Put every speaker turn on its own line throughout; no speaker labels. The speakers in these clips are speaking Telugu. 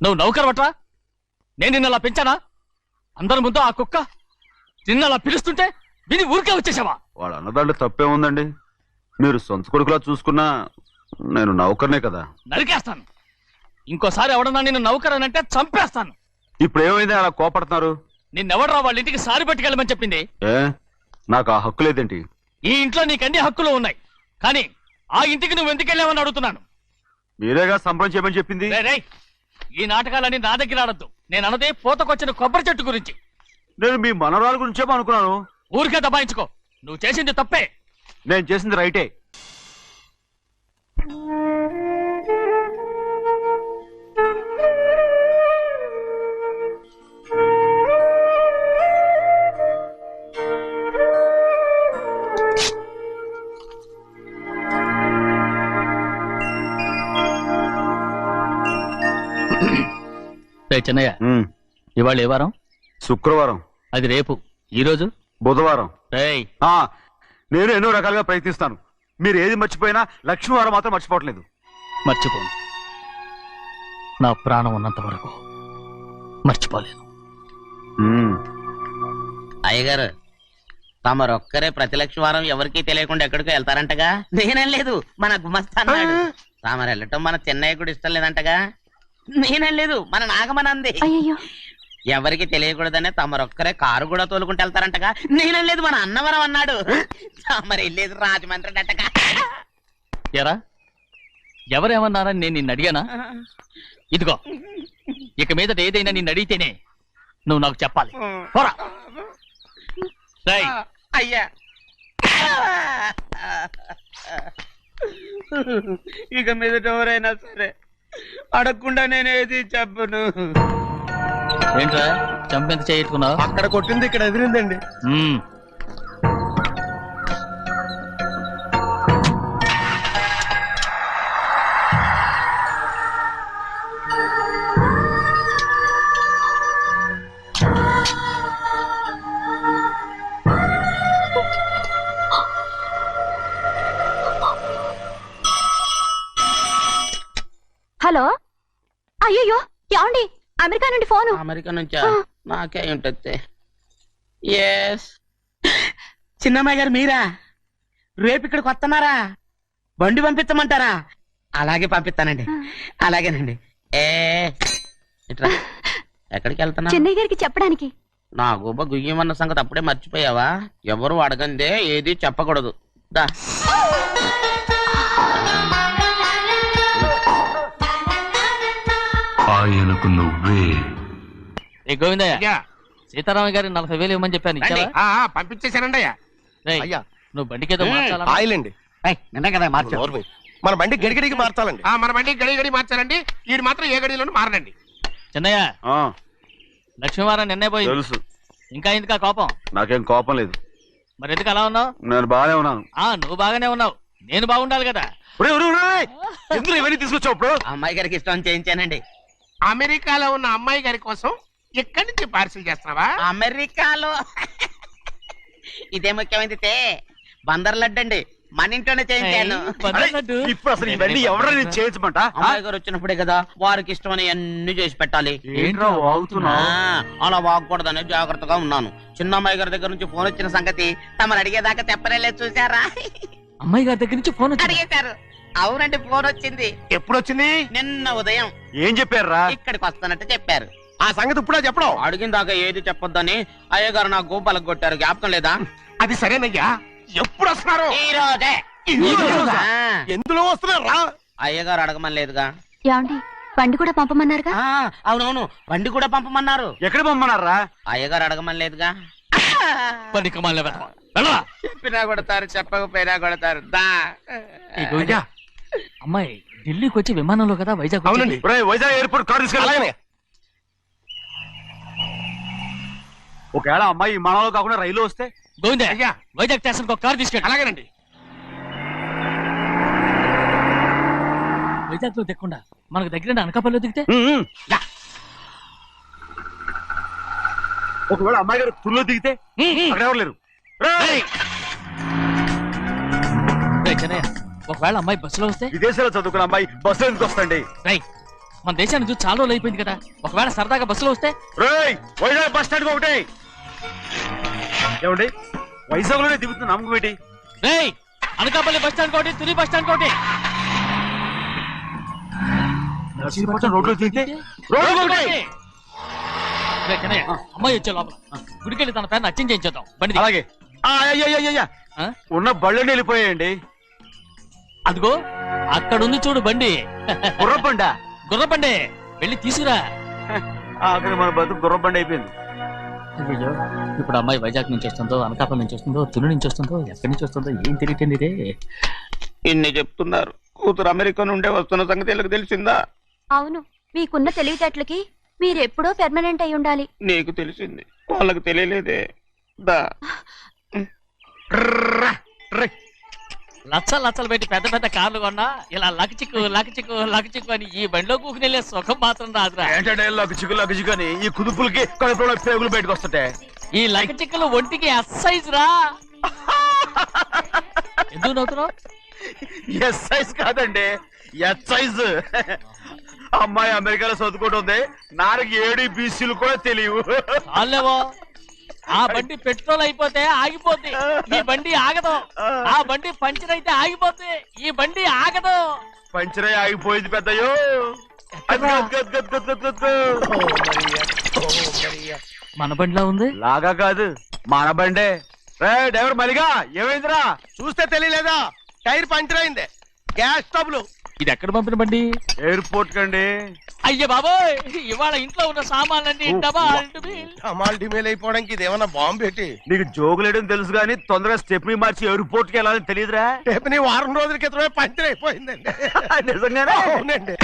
నువ్వు నౌకరవట్రా? నేను నిన్నలా పెంచానా? అందరి ముందు ఆ కుక్క నిన్నలా పిలుస్తుంటే విని ఊరికే వచ్చేసావా?
వాడు అన్నదాంట్లో తప్పే ఉందండి. మీరు సొంత కొడుకులా చూసుకున్నా నేను నౌకర్నే కదా.
నరికేస్తాను. ఇంకోసారి ఎవడన్నా నిన్ను నౌకరనంటే చంపేస్తాను.
ఇప్పుడు ఏమైంది అలా కోపడుతున్నారు?
నిన్నెవడరా వాళ్ళ ఇంటికి సారి పట్టుకెళ్ళమని చెప్పింది?
ఏ నాకు ఆ హక్కు లేదేంటి?
ఈ ఇంట్లో నీకన్ని హక్కులు ఉన్నాయి, కానీ ఆ ఇంటికి నువ్వు ఎందుకు వెళ్ళావని అడుగుతున్నాను.
మీరేగా సంబరం చేయమని చెప్పింది.
రేయ్, ఈ నాటకాలన్నీ నా దగ్గర ఆడద్దు. నేను అన్నదే పూతకొచ్చిన కొబ్బరి చెట్టు గురించి.
నేను మీ మనవరాల గురించేమో అనుకున్నాను.
ఊరికే దబాయించుకో. నువ్వు చేసింది తప్పే.
నేను చేసింది రైటే.
చెన్నయ్య, ఇవాళ ఏ వారం?
శుక్రవారం.
అది రేపు. ఈ రోజు
బుధవారం.
రేయ్,
నేను ఎన్నో రకాలుగా ప్రయత్నిస్తాను. మీరు ఏది మర్చిపోయినా లక్ష్మీవారం మాత్రం మర్చిపోవట్లేదు.
మర్చిపోను. నా ప్రాణం ఉన్నంత వరకు మర్చిపోలేను.
అయ్యగారు, తమరొక్కరే ప్రతి లక్షవారం ఎవరికీ తెలియకుండా ఎక్కడికో వెళ్తారంటగా? నేనేం లేదు, మన గుమస్తా అన్నాడు. తామరు వెళ్ళటం మన చెన్నయ్య కూడా ఇష్టం లేదంటగా? నేనేం లేదు, మన నాగమనంది. ఎవరికి తెలియకూడదనే తమరొక్కరే కారు కూడా తోలుకుంటూ వెళ్తారంటగా? నేనేం లేదు, మన అన్నవరం అన్నాడు. తమరు వెళ్ళేది రాజమండ్రి అంటగా?
ఎరా, ఎవరేమన్నారని నేను నిన్ను అడిగానా? ఇదిగో, ఇక మీదట ఏదైనా నిన్ను అడిగితేనే నువ్వు నాకు చెప్పాలి. పోరా.
అయ్యా, ఇక మీదట ఎవరైనా సరే అడగకుండా నేనేది చెప్పను.
ఏంట్రా చంపెంత చేయించుకున్నావు?
అక్కడ కొట్టింది ఇక్కడ ఎదిరిందండి.
హలో, అయ్యో ఏమండి? అమెరికా నుండి ఫోను.
అమెరికా నుంచా? నాకే ఉంటుంది. ఎస్, చిన్నమ్మాయి గారు మీరా? రేపు ఇక్కడికి వస్తున్నారా? బండి పంపిస్తామంటారా? అలాగే పంపిస్తానండి. అలాగేనండి. ఇట్రా. ఎక్కడికి వెళ్తున్నా?
చెన్నై గారికి చెప్పడానికి.
నా గుబ్బ గుయ్యమన్న సంగతి అప్పుడే మర్చిపోయావా? ఎవరు అడగందే ఏది చెప్పకూడదు. దా.
ఆయనకు నువ్వే.
గోవిందయ్య, సీతారామయ్య గారి 40,000 ఇవ్వమని చెప్పాను.
పంపించేశానండి అయ్యా.
నువ్వు బండికేదో
ఆయిల్ అండి.
నిన్నే కదా మార్చారు.
మన బండి గడిగడికి మార్చాలండి. మన బండి గడిగడి మార్చాలండి. వీడు మాత్రం ఏ గడిలోనూ మారనండి.
చిన్నయ్య, లక్ష్మీవారం నిన్నే పోయింది.
తెలుసు.
ఇంకా ఎందుకా కోపం?
నాకేం కోపం లేదు.
మరి ఎందుకు అలా ఉన్నావు?
నేను బాగానే ఉన్నాను.
నువ్వు బాగానే ఉన్నావు, నేను బాగుండాలి కదా.
ఎందుకు ఇవన్నీ తీసుకొచ్చావు? ఇప్పుడు
అమ్మాయి గారికి ఇష్టం చేయించానండి.
అమెరికాలో ఉన్న అమ్మాయి గారి కోసం ఎక్కడి నుంచి పార్సిల్ చేస్తున్నావా?
అమెరికాలో ఇదే ముఖ్యమైనది. బందర్ లడ్డు అండి, మన ఇంట్లోనే చేయించాను.
ఇప్పుడు అసలు ఇవన్నీ ఎవరైనా చేయించమంట?
అమ్మాయి గారు వచ్చినప్పుడే కదా వారికి ఇష్టమని అన్ని చేసి పెట్టాలి. అలా వాగకూడదని జాగ్రత్తగా ఉన్నాను. చిన్న అమ్మాయి గారి దగ్గర నుంచి ఫోన్ వచ్చిన సంగతి తమరు అడిగేదాకా చెప్పలేదు. చూసారా?
అమ్మాయి గారి దగ్గర నుంచి ఫోన్
అడిగేశారు. అవునండి, ఫోన్ వచ్చింది.
ఎప్పుడు వచ్చింది?
నిన్న ఉదయం.
ఏం చెప్పారా?
ఇక్కడికి వస్తానంటే చెప్పారు.
ఆ సంగతి ఇప్పుడే చెప్పడం.
అడిగిన దాకా ఏది చెప్పొద్దని అయ్యగారు నా గోపాలకు కొట్టారు. జ్ఞాపకం లేదా?
అది సరేనయ్యా. ఎప్పుడు వస్తున్నారు?
ఈ రోజే.
ఎందులో వస్తున్నారా?
అయ్యగారు అడగమని లేదుగా.
ఏమండి, బండి కూడా పంపమన్నారుగా?
అవునవును, బండి కూడా పంపమన్నారు.
ఎక్కడ పంపమన్నారా?
అయ్యగారు అడగమని లేదుగా. చెప్పినా కొడతారు, చెప్పకపోయినా కొడతారు.
అమ్మాయి ఢిల్లీకి వచ్చి విమానంలో కదా వైజాగ్.
అవునండి.
వైజాగ్ ఎయిర్పోర్ట్ కార్ తీసుకెళ్ళాలి. ఒకవేళ అమ్మాయి విమానంలో కాకుండా రైలు వస్తే?
గోవిందయ్య, వైజాగ్ స్టేషన్ ఒక కార్ తీసుకెళ్ళి.
అలాగేనండి.
వైజాగ్ లో దిక్కుండా మనకు దగ్గర అనకాపల్లిలో దిగితే?
ఒకవేళ అమ్మాయి గారు తుల్లో దిగితే? అక్కడ ఎవరు లేరు.
ఒకవేళ అమ్మాయి బస్సులో వస్తే?
విదేశాల్లో చదువుకున్న అమ్మాయి బస్సులో ఎందుకు వస్తండి?
మన దేశాన్ని చూసి చాలా రోజులు అయిపోయింది కదా, ఒకవేళ సరదాగా బస్సులో వస్తే.
రేయ్ వైజాగ్ బస్ స్టాండ్ ఒకటి ఏమండి, వైజాగ్ లోనే దిగుతుంది నమ్మకం ఏంటి?
రేయ్ అనకాపల్లి బస్ స్టాండ్ కోటి, తుని బస్ స్టాండ్ కోటి.
నర్సీపట్నం రోడ్లో దిగితే రోడ్డు ఒకటి.
రేయ్ చిన్నయ్య, అమ్మాయి వచ్చే లోపల గుడికెళ్ళి తన పేరుని అచ్చం చేయించేద్దాం బండి దిగు.
అలాగే. అయ్యయ్యయ్యయ్య,
ఆ?
ఉన్న బళ్ళని వెళ్ళిపోయాయండి.
అదిగో అక్కడుంది చూడు బండి.
గుర్రబండ.
గుర్రబండి, వెళ్ళి తీసుకురా.
అక్కడ మన బతుకు గుర్రబండ అయిపోయింది.
అయ్యో, ఇప్పుడు అమ్మాయి వైజాగ్ నుంచి వస్తుందో, అనకాపల్లి నుంచి వస్తుందో, తుని నుంచి వస్తుందో, ఎక్కడి నుంచి వస్తుందో ఏం తెలియటండి ఇదే.
ఇన్ని చెప్తున్నారు, కూతురు అమెరికా నుండే వస్తున్న సంగతి వీళ్ళకి తెలిసిందా?
అవును, మీకున్న తెలివితేటలకి మీరెప్పుడో పెర్మనెంట్ అయి ఉండాలి.
నీకు తెలిసింది, వాళ్ళకి తెలియలేదే. దా
లచ్చలు లచ్చలు పెట్టి పెద్ద పెద్ద కార్లు కొన్నా ఇలా లకచిక్కు లకచిక్కు లకచిక్కు అని ఈ బండిలో కూకుని వెళ్ళే సుఖం మాత్రం రాదురా.
ఏంటంటే లగచిక్కు అని ఈ కుదుపులకి కడుపులో పేగులు బయటకు వస్తుంటాయి.
ఈ లకచిక్కులు ఒంటికి ఎక్సైజ్ రా. ఎందుకు నవ్వుతున్నావు?
ఎస్ సైజ్ కాదండి, ఎస్ సైజ్. అమ్మాయి అమెరికాలో చదువుకుంటుంది, నాకు 7 BCలు కూడా తెలియవు.
చాలేవో, ఆ బండి పెట్రోల్ అయిపోతే ఆగిపోద్ది, ఈ బండి ఆగదు. ఆ బండి పంచర్ అయితే ఆగిపోద్ది, ఈ బండి ఆగదు.
పంచరై ఆగిపోయింది పెద్దయ్యో.
మన బండిలా ఉంది.
లాగా కాదు, మన బండే. రే డ్రైవర్ మలిగా, ఏమైందిరా?
చూస్తే తెలియలేదా? టైర్ పంచర్ అయింది. గ్యాస్ స్టవ్లు.
ఇది ఎక్కడ పంపిన బండి?
ఎయిర్పోర్ట్ కండి.
అయ్య బాబోయ్, ఇవాళ ఇంట్లో ఉన్న సామాన్లన్నీ డబల్
అమాల్ డిమేల్ అయిపోవడానికి ఇదేమన్నా బాంబు పెట్టి.
నీకు జోగులేయడం తెలుసు కానీ తొందరగా స్టెప్ని మార్చి ఎయిర్పోర్ట్ కి వెళ్ళాలని తెలియదురా?
రేపు వారం రోజుల క్రితమే పంచర్ అయిపోయిందండి.
నిజంగానే?
అవునండి.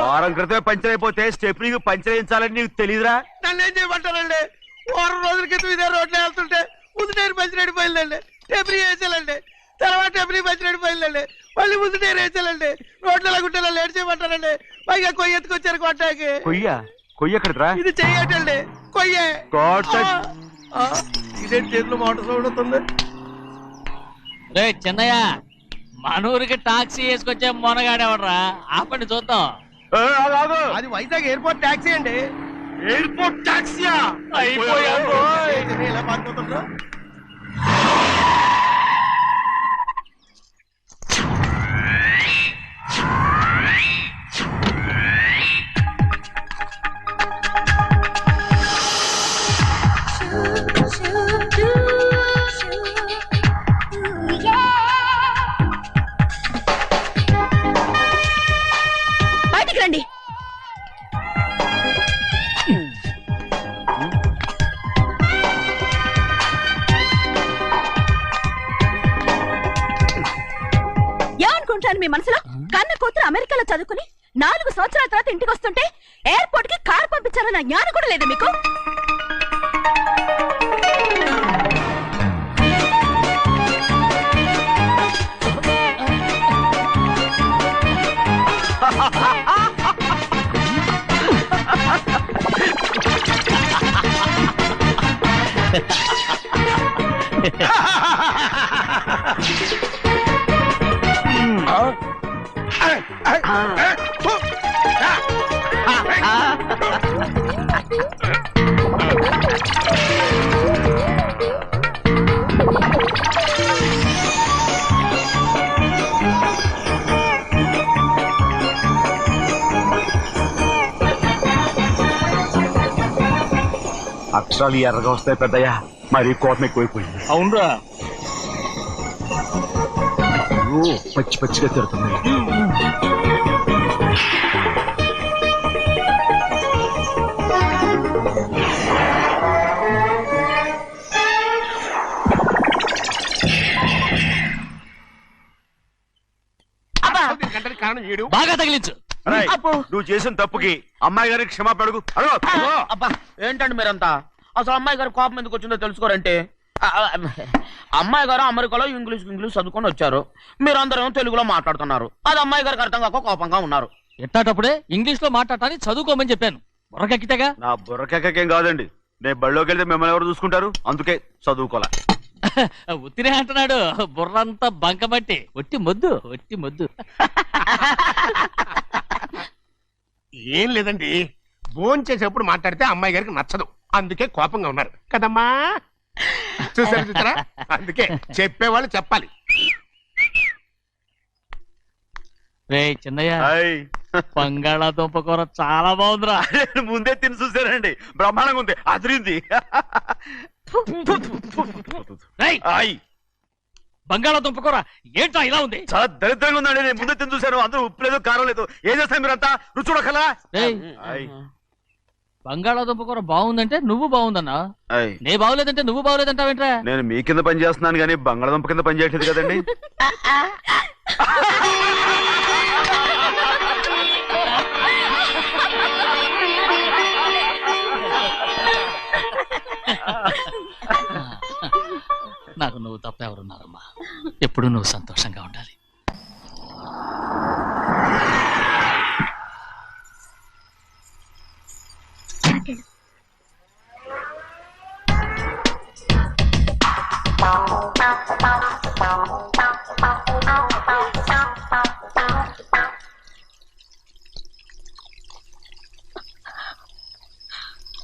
వారం క్రితమే పంచర్ అయిపోతే స్టెప్నీకి పంచర్ వేయించాలని నీకు తెలియదురా?
నన్ను ఏం చేయమంటారండి? వారం రోజుల క్రితం ఇదే రోడ్లో వెళ్తుంటే ముందు టైర్ పంచర్ అయిపోయిందండి. టెబ్రీ వేసాలండి, తర్వాత టెబ్రీ పంచర్ అయిపోయిందండి, మళ్ళీ ముందు టైర్ వేసాలండి. రోడ్లు ఎలా గుంటే లేట్ చేయమంటారండి. పైగా కొయ్య ఎత్తుకొచ్చారు కొట్టాకి.
కొయ్య ఎక్కడిరా?
ఇది చెయ్యటండి, కొయ్యే. ఇదేంటి చేతిలో మోటార్ సౌండ్ అవుతుంది?
రే చిన్నయ్య, మనూరికి టాక్సీ వేసుకొచ్చే మొనగాడేవడరా, ఆపండి చూద్దాం.
అది వైజాగ్ ఎయిర్పోర్ట్ టాక్సీ అండి.
ఎయిర్పోర్ట్ టాక్సీయా?
ఎలా పారిపోతుండ్రా?
బయటికి రండి. ఏమనుకుంటాను మీ మనసులో? కన్న కూతురు అమెరికాలో చదువుకుని 4 సంవత్సరాల తర్వాత ఇంటికి వస్తుంటే ఎయిర్పోర్ట్ కి కార్ పంపించారన్న జ్ఞానం కూడా లేదా మీకు?
అక్షరాలు ఎర్రగా వస్తాయి పెద్దయ్యా, మరి కోపం ఎక్కువైపోయింది.
అవునరా,
పచ్చి పచ్చిగా తిడుతుంది.
కారణం ఏడు.
బాగా తగిలించు.
రేయ్, నువ్వు చేసిన తప్పుకి అమ్మాయి గారికి క్షమాపణ అడుగు.
అబ్బా ఏంటండి మీరంతా? అసలు అమ్మాయి గారు కోపం ఎందుకు వచ్చిందో తెలుసుకోరంటే, అమ్మాయి గారు అమెరికాలో ఇంగ్లీష్ చదువుకొని వచ్చారు, మీరందరూ తెలుగులో మాట్లాడుతున్నారు. అది అమ్మాయి గారికి అర్థం కాక కోపంగా ఉన్నారు.
ఎట్టాటప్పుడే ఇంగ్లీష్ లో మాట్లాడటానికి చదువుకోమని చెప్పాను. బుర్రకెక్కితేగా.
నా బుర్రకేకేం కాదండి, నేను బళ్ళోకి వెళ్తే మిమ్మల్ని ఎవరు చూసుకుంటారు, అందుకే చదువుకోలే.
ఉత్తినే అంటున్నాడు, బుర్రంతా బంకబట్టి. ఒట్టి మొద్దు, ఒట్టి మొద్దు.
ఏం లేదండి, భోజనం చేసేప్పుడు మాట్లాడితే అమ్మాయి గారికి నచ్చదు, అందుకే కోపంగా ఉన్నారు కదమ్మా. చూసారా, అందుకే చెప్పేవాళ్ళు చెప్పాలి.
రే చిన్నయ్య,
హాయ్.
బంగాళాదుంప కూర చాలా బాగుందిరా.
ముందే తిని చూసానండి, బ్రహ్మాండంగా ఉంది, అదిరింది.
రేయ్,
హాయ్.
బంగాళాదుంప కూర ఏంట్రా ఇలా ఉంది?
చాలా దరిద్రంగా ఉందండి, నేను ముందే తిని చూశాను, అందరూ ఉప్పు లేదు కారం లేదు. ఏం చేస్తాను మీరంతా, రుచి చూడకలా.
రేయ్,
హాయ్.
బంగాళాదుంప కూర బాగుందంటే నువ్వు బాగుందన్నా,
హాయ్.
నే బాగులేదంటే నువ్వు బాగులేదంటావేంట్రా?
నేను మీ కింద పని చేస్తున్నాను కానీ బంగాళదుంప కింద పని చేయట్లేదు కదండి.
నాకు నువ్వు తప్ప ఎవరున్నారమ్మా? ఎప్పుడు నువ్వు సంతోషంగా ఉండాలి.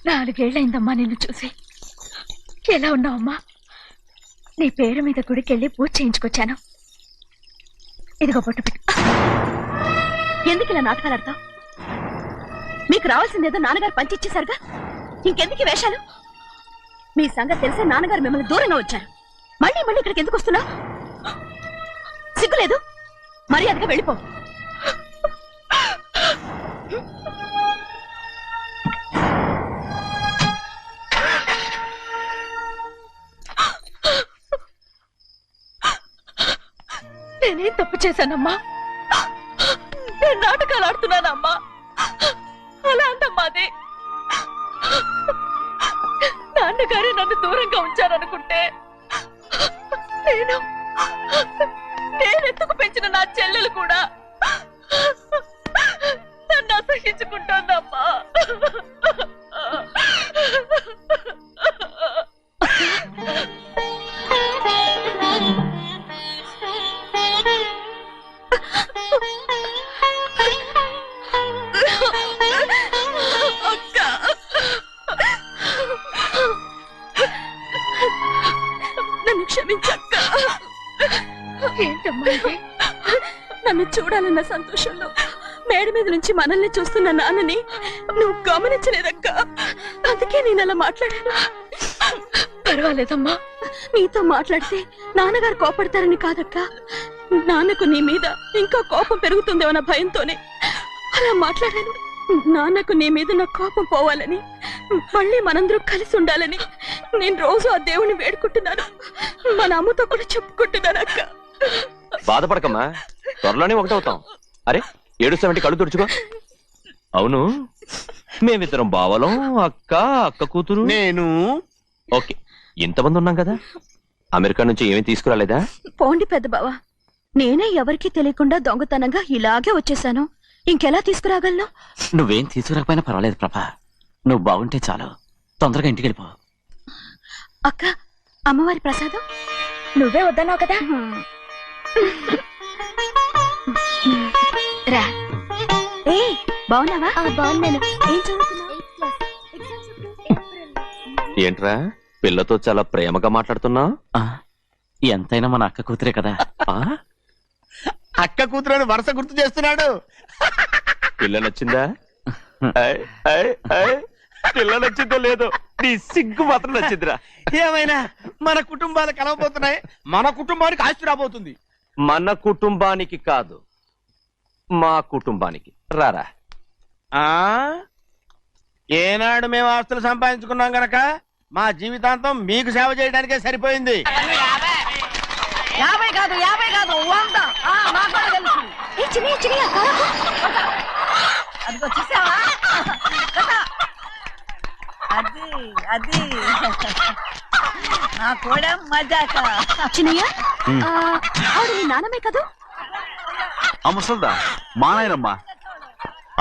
నాలుగేళ్లైందమ్మా నిన్ను చూసి. ఎలా ఉన్నావమ్మా? నీ పేరు మీద గుడికెళ్ళి పూజ చేయించుకొచ్చాను. ఇదిగో బొట్టు పెట్టు. ఎందుకు ఇలా నాటకాలు ఆడతావు? మీకు రావాల్సిందేదో నాన్నగారు పంచిచ్చేశారుగా, ఇంకెందుకు ఈ వేషాలు? మీ సంగతి తెలిసే నాన్నగారు మిమ్మల్ని దూరంగా వచ్చారు. మళ్ళీ మళ్ళీ ఇక్కడికి ఎందుకు వస్తున్నావు? సిగ్గులేదు? మర్యాదగా వెళ్ళిపో. నేనేం తప్పు చేశానమ్మా? నేను నాటకాలు ఆడుతున్నానమ్మా. అలా అందమ్మా అది. నాన్నగారే నన్ను దూరంగా ఉంచారనుకుంటే నేనెత్తుకు పెంచిన నా చెల్లెలు కూడా నన్ను అసహించుకుంటోందమ్మా. నన్ను క్షమించక్క. ఏంటమ్మా ఇది? నన్ను చూడాలన్న సంతోషంలో మేడ మీద నుంచి మనల్ని చూస్తున్న నాన్నని నువ్వు గమనించలేదక్క. అందుకే నేను అలా మాట్లాడాను. పర్వాలేదమ్మా, నీతో మాట్లాడితే నాన్నగారు కోపడతారని కాదక్క. నాన్నకు నీ మీద ఇంకా కోపం పెరుగుతుందేమన్న భయంతోనే అలా మాట్లాడాను. నాన్నకు నీ మీద నా కోపం పోవాలని, మళ్ళీ మనందరూ కలిసి ఉండాలని నేను రోజు ఆ దేవుని వేడుకుంటున్నాను. మన అమ్మతో కూడా చెప్పుకుంటున్నాను అక్క.
బాధపడకమ్మా, త్వరలోనే ఒకటవుతాం. అరే ఏడుస్తామంటే కళ్ళు తుడుచుకో. అవును, మేమిద్దరం బావలం, అక్క కూతురు,
నేను.
ఓకే, ఇంతమంది ఉన్నాం కదా. అమెరికా నుంచి ఏమీ తీసుకురాలేదా?
పోండి పెద్ద బావా, నేనే ఎవరికీ తెలియకుండా దొంగతనంగా ఇలాగే వచ్చేసాను. ఇంకెలా తీసుకురాగలను?
నువ్వేం తీసుకురాకపోయినా పర్వాలేదు ప్రభా, నువ్వు బాగుంటే చాలు. తొందరగా ఇంటికి వెళ్ళిపో.
అక్క, అమ్మవారి ప్రసాదం నువ్వే వద్దన్నావు కదా. రా. ఏ బాగున్నావా? బాగున్నాను. ఏం చదువుతున్నావు?
ఏంట్రా పిల్లతో చాలా ప్రేమగా మాట్లాడుతున్నావు?
ఎంతైనా మన అక్క కూతురే కదా.
అక్క కూతురని వరుస గుర్తు చేస్తున్నాడు.
పిల్ల నచ్చిందా? పిల్ల నచ్చిందో లేదో, నీ సిగ్గు మాత్రం నచ్చిందిరా.
ఏమైనా మన కుటుంబాలు కలవబోతున్నాయి, మన కుటుంబానికి ఆస్తి రాబోతుంది.
మన కుటుంబానికి కాదు, మా కుటుంబానికి. రారా.
ఏనాడు మేము ఆస్తులు సంపాదించుకున్నాం గనక మా జీవితాంతం మీకు సేవ చేయడానికే సరిపోయింది.
50 కాదు 100.
అదిగో చూసావా? అది నా కూడా మజాక.
చిన్నయ్య, ఆవిడ నీ నాన్నమే కదా?
ముసల్దా మా నాయనమ్మా,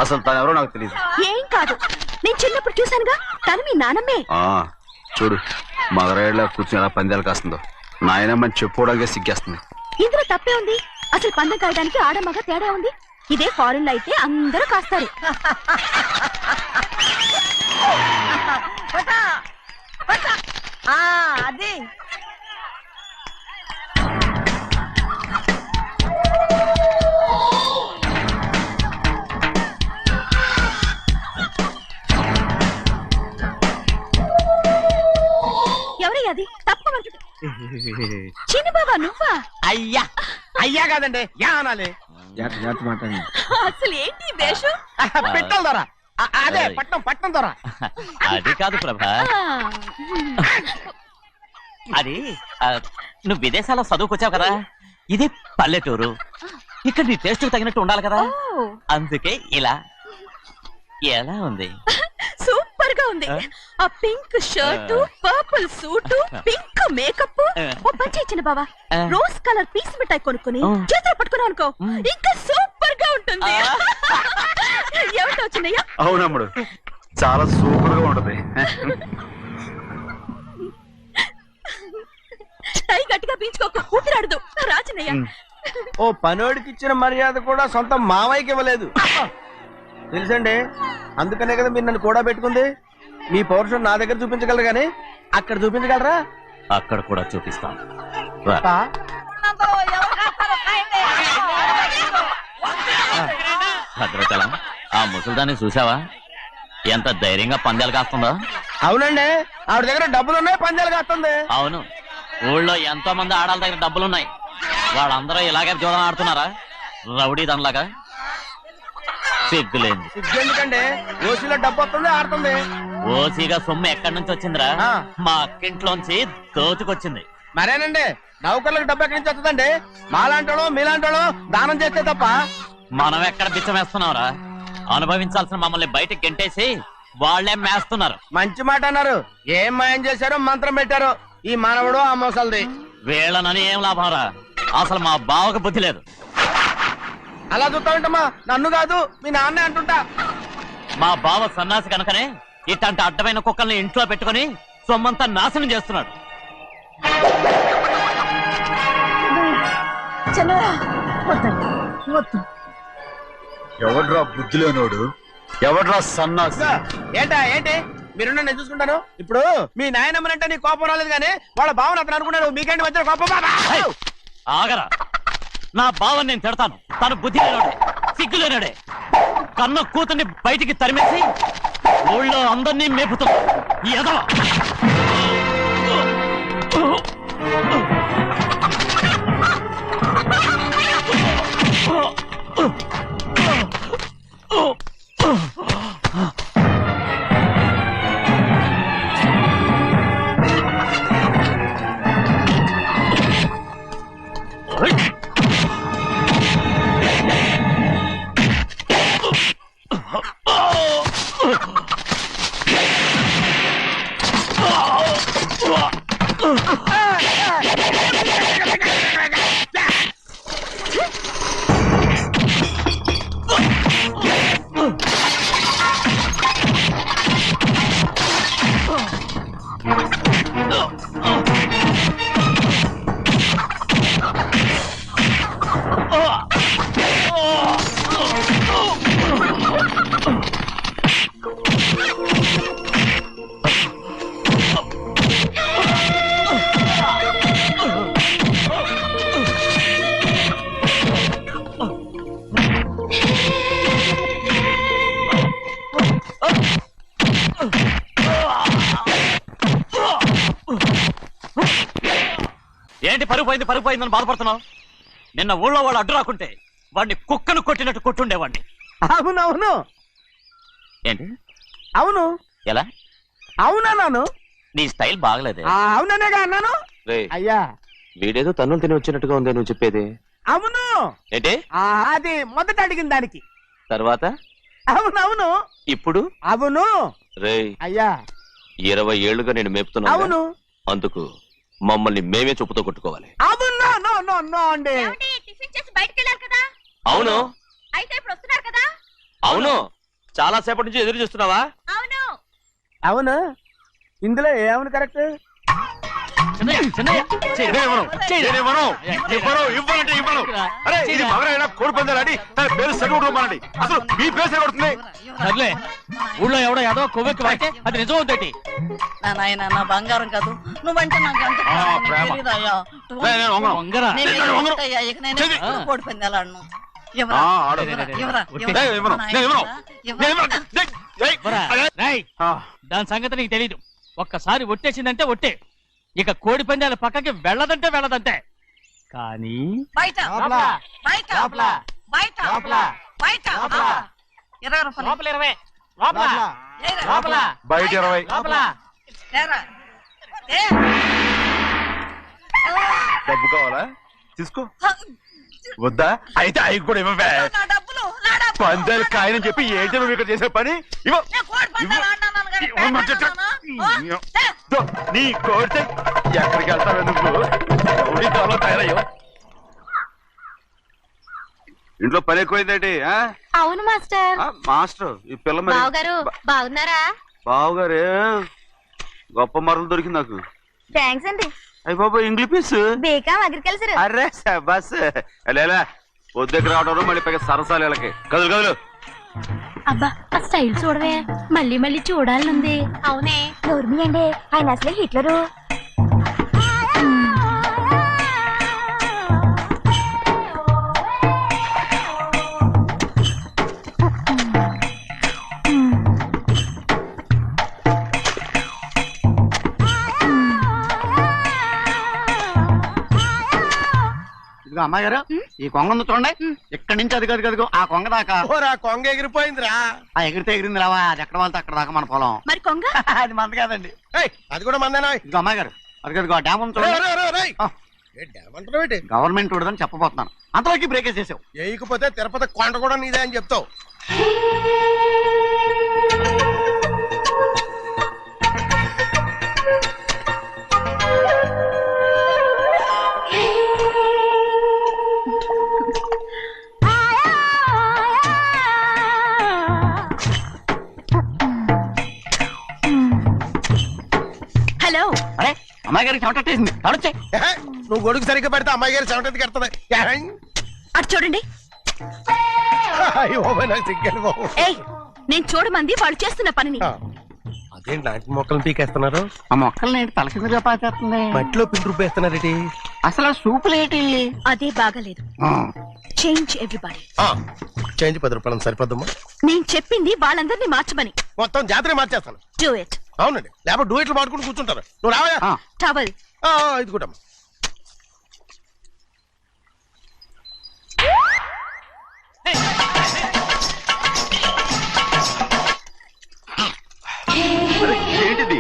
అసలు తను ఎవరో నాకు తెలియదు.
ఏం కాదు, నేను చిన్నప్పుడు చూశానుగా, తను మీ నాన్నమే.
చూడు మగరాయిలా కూర్చుని ఎలా పందాలు కాస్తుందో. నాయనమ్మని చెప్పుకోవడానికి సిగ్గేస్తుంది.
ఇందులో తప్పే ఉంది? అసలు పందెం కాయడానికి ఆడమగ తేడా ఉంది. ఇదే ఫారెన్ లో అయితే అందరూ కాస్తారు.
పట పట అది
ఎవరయ్యా అది? తప్పమంటుంది. చిన్న బాబా నువ్వా?
అయ్యా అయ్యా కాదండి యా అనాలి.
అసలు ఏంటి ఈ వేషం?
పెట్టాలి దొర. అదే పట్నం పట్నం దొర.
అది కాదు ప్రభా, అది నువ్వు విదేశాల్లో చదువుకొచ్చావు కదా, ఇది పల్లెటూరు, ఇక్కడ నీ టేస్ట్ తగినట్టు ఉండాలి కదా,
ఓ,
అందుకే ఇలా. ఎలా ఉంది?
సూపర్ గా ఉంది. ఆ pink shirt, purple suit, pink makeup. ఓ పని ఇచ్చిన బావా, రోజ్ కలర్ పీస్ మిఠాయి కొనుక్కొని చేతిలో పట్టుకున్నావు అనుకో, ఇంకా సూపర్ గా ఉంటుంది. ఎవరితో వచ్చిందయ్యా?
అవునమ్ముడు, చాలా సూపర్ గా ఉంటది.
టై గట్టిగా పీంచుకోకు, ఊపిరాడదు. రాచినయ్యా.
ఓ పనోడికి ఇచ్చిన మర్యాద కూడా సొంత మావయ్యకి ఇవ్వలేదు తెలుసండి. అందుకనే కదా మీరు నన్ను కూడా పెట్టుకుంది. మీ పౌరుషం నా దగ్గర చూపించగలరు కానీ అక్కడ చూపించగలరా?
అక్కడ కూడా చూపిస్తాను. రా.
పా.
భద్రాచలం, ఆ ముసలిదాన్ని చూసావా? ఎంత ధైర్యంగా పందాలు కాస్తుందో.
అవునండి, ఆవిడ దగ్గర డబ్బులు ఉన్నాయి, పందాలు కాస్తుంది.
అవును, ఊళ్ళో ఎంతో మంది ఆడాళ్ళ దగ్గర డబ్బులున్నాయి, వాళ్ళందరూ ఇలాగే జోదం ఆడుతున్నారా రౌడీ దానిలాగా? సిగ్గులేదు.
ఎందుకండి ఓసీలో డబ్బు వస్తుంది, ఆడుతుంది.
ఓసీగా సొమ్ము ఎక్కడి నుంచి వచ్చిందిరా?
ఆ.
మా అక్కింట్లోంచి దోచుకొచ్చింది.
మరేనండి, నౌకర్లకు డబ్బు ఎక్కడి నుంచి వస్తుందండి? మాలాంటోళ్ళు మీలాంటోళ్ళు దానం చేస్తే తప్ప.
మనం ఎక్కడ బిచ్చం వేస్తున్నావురా? అనుభవించాల్సిన మమ్మల్ని బయటకు గెంటేసి వాళ్లే మేస్తున్నారు.
మంచి మాట అన్నారు. ఏం మాయం చేశారో మంత్రం పెట్టారో ఈ మానవుడు ఆ మోసల్ది.
వీళ్ళనని ఏం లాభం రా? అసలు మా బావకు బుద్ధి లేదు.
అలా చూస్తా ఉంటామా? నన్ను కాదు మీ నాన్నే అంటుంటా.
మా బావ సన్నాసి కనుకనే ఇట్లాంటి అడ్డమైన కుక్కల్ని ఇంట్లో పెట్టుకుని సొమ్మంతా నాశనం చేస్తున్నాడు.
చిన్నరా వద్దండి వద్దు.
ఎవడ్రా బుద్ధి లేనోడు? ఎవడ్రా సన్నాసి?
ఏంటా ఏంటి? మీరు నేను చూసుకుంటాను. ఇప్పుడు మీ నాయనమ్మనంటే నీ కోపం రాలేదు కానీ వాళ్ళ భావన అతను అనుకున్నాడు. మీకేంటి మధ్య కోపం?
హే! ఆగరా, నా బావని నేను తిడతాను. తను బుద్ధి లేనోడే, సిగ్గు లేనోడే. కన్న కూతుర్ని బయటికి తరిమేసి ఊళ్ళో అందరినీ మేపుతున్నా ఈ ఎదవ. ఏంటి పరుగు పోయిందని బాధపడుతున్నావు? నిన్న ఊళ్ళో వాళ్ళు అడ్డు రాకుంటే వాడిని కుక్కను కొట్టినట్టు కొట్టుండేవాడిని.
అవునవును.
ఏంటి?
అవును.
ఎలా?
అవునన్నాను.
నీ స్టైల్ బాగలేదే.
అవుననేగా అన్నాను. అయ్యా
వీడేదో తన్నులు తిని వచ్చినట్టుగా ఉంది నువ్వు చెప్పేది.
అవును.
ఏంటి?
అది మొదట అడిగిన దానికి.
తర్వాత
అవునవును.
ఇప్పుడు
అవును.
రేయ్,
అయ్యా
20 ఏళ్లుగా నేను మేపుతున్నా.
అవును.
అందుకు మమ్మల్ని మేమే చెప్పుతో కొట్టుకోవాలి.
అవును. నో నో నో అండి.
టిఫిన్ చేసి బయటికి వెళ్ళారు కదా?
అవును.
అయితే ఇప్పుడు వస్తున్నారు కదా?
అవును. చాలా సేపటి నుంచి ఎదురు చూస్తున్నావా?
అవును.
అవును. ఇందులో ఏమవును కరెక్ట్?
చిన్నయ్య, చిన్నయ్య, చెయ్యి.
ఇవ్వనంటే ఇవ్వను. అరే ఇది మగరైనా కోడి పందాలని తన పేరు సరిగొట్టుకోమనండి. అసలు మీ పేరు సరిగొడుతుంది.
సర్లే ఊళ్ళో ఎవడో ఏదో కొవ్వెక్కి వాడితే అది నిజం అవుతాయి.
నా నాయన నా బంగారం కాదు నువ్వంటే నాకు ఎంత
ఆ, ప్రేమ.
తెలీదయ్యా.
నేను వంగను.
వంగరా
నేను
నేను వంగను.
ఏంటయ్యా, ఇక నేను
చెయ్యి.
ఎప్పుడు కోడి పందాలాడను.
ఆ,
ఎవరా?
ఆడు.
ఎవరా? ఎవరా?
నేను ఇవ్వను. నేను ఇవ్వను.
ఎవరా?
నేను ఇవ్వను. ఏయ్,
పోరా.
అదే.
రేయ్,
ఆ,
దాని సంగతి నీకు తెలీదు. ఒక్కసారి ఒట్టేసిందంటే ఒట్టే. ఇక కోడి పందాల పక్కకి వెళ్ళదంటే వెళ్ళదంతే. కానీ
బయట బయట బయట బయట 20 రూపాయలు లేరా?
బయట 20.
లేరా? ఏ?
డబ్బు కావాలా? తీసుకో. వద్దా? అయితే అవి కూడా ఇవ్వవే.
నా డబ్బులు నా డబ్బులు.
పందాలు కాయని చెప్పి ఏంటి నువ్వు ఇక్కడ చేసే పని? ఇవ్వ.
నేను కోడి పందాలు ఆడినాను కానీ
ఇవ్వమంటే
పేకాడుతున్నానా?
దో, నీ కోడితే ఎక్కడికి వెళ్తావే నువ్వు? రౌడీ తాలో తయారయ్యో. ఇంట్లో పని ఎక్కువైందేంటి?
అవును మాస్టర్.
మాస్టర్ ఈ పిల్ల మరి
బావగారు బాగున్నారా?
బావుగారే గొప్ప మరలు దొరికింది నాకు.
థ్యాంక్స్ అండి.
అయ్యి బాబా ఇంగ్లీష్ పీస్.
బేకాం అగ్రికల్చర్.
అరే బస్ లేలా పొద్దుకు రావడం మళ్ళీ పైగా సరసాలు వీళ్ళకి. కదులు కదులు.
అబ్బా ఆ స్టైల్ చూడవే, మళ్ళీ మళ్ళీ చూడాలనుంది. అవునే నోర్మి అండి, ఆయన అసలే హిట్లరు.
ఇదిగో అమ్మాయి గారు, ఈ కొంగ ఉంది చూడండి. ఇక్కడి నుంచి అది గదిగో ఆ కొంగ దాకా.
ఓరా కొంగ ఎగిరిపోయిందిరా.
ఆ ఎగిరితే ఎగిరింది రావా, అది ఎక్కడ వాళ్ళతో అక్కడ దాకా మన పొలం.
మరి కొంగ
అది మంద కాదండి.
ఏయ్, అది కూడా మందేనా?
ఇదిగో అమ్మాయి గారు, అది ఆ డ్యామ్ ఉంది చూడండి.
ఏమంటారు?
గవర్నమెంట్ ఉండదని చెప్పబోతున్నాను, అంతలోకి బ్రేక్ వేసేసావు.
వేయకపోతే తిరుపతి కొండ కూడా నీదే అని చెప్తావు.
హలో.
అరే అమ్మాయి గారికి చెమటేసింది, తడొచ్చే.
ఏహే, నువ్వు గొడుగు సరిగ్గా పెడితే అమ్మాయి గారి చెమటది కడుతుంది.
అటు చూడండి.
నాకు సిగ్గాను బాబు.
ఏయ్, నేను చూడమంది వాళ్ళు చేస్తున్న పనిని.
అదేంటి లాంటి మొక్కలను పీకేస్తున్నారు?
ఆ మొక్కల్ని ఏంటి తల కిందగా పాచేస్తుంది?
మట్టిలో పిండి రుబ్బేస్తున్నారేటి?
అసలు ఆ సూపులేటి?
అదే బాగలేదు. Change everybody.
చేంజ్ 10 రూపాయలు సరిపోద్దమ్మా.
నేను చెప్పింది వాళ్ళందరినీ మార్చమని.
మొత్తం జాతర మార్చేస్తాను.
Do it.
అవునండి, లేకపోతే డూయిట్లు మాడుకుంటూ కూర్చుంటారు. నువ్వు రావా?
టవల్.
ఇది కూడా
ఏంటిది?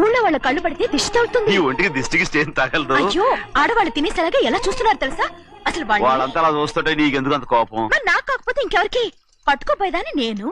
ఊళ్ళో వాళ్ళ కళ్ళు పడితే దిష్టి తగులుతుంది.
ఈ ఒంటికి దిష్టికి స్టేన్ తగలదు.
అయ్యో, ఆడవాళ్ళు తినేసరిగా ఎలా చూస్తున్నారు తెలుసా? అసలు వాళ్ళు
వాళ్ళంతా అలా చూస్తుంటే నీకెందుకు అంత కోపం?
మరి నాకు కాకపోతే ఇంకెవరికి? పట్టుకోపోయేదాన్ని నేను.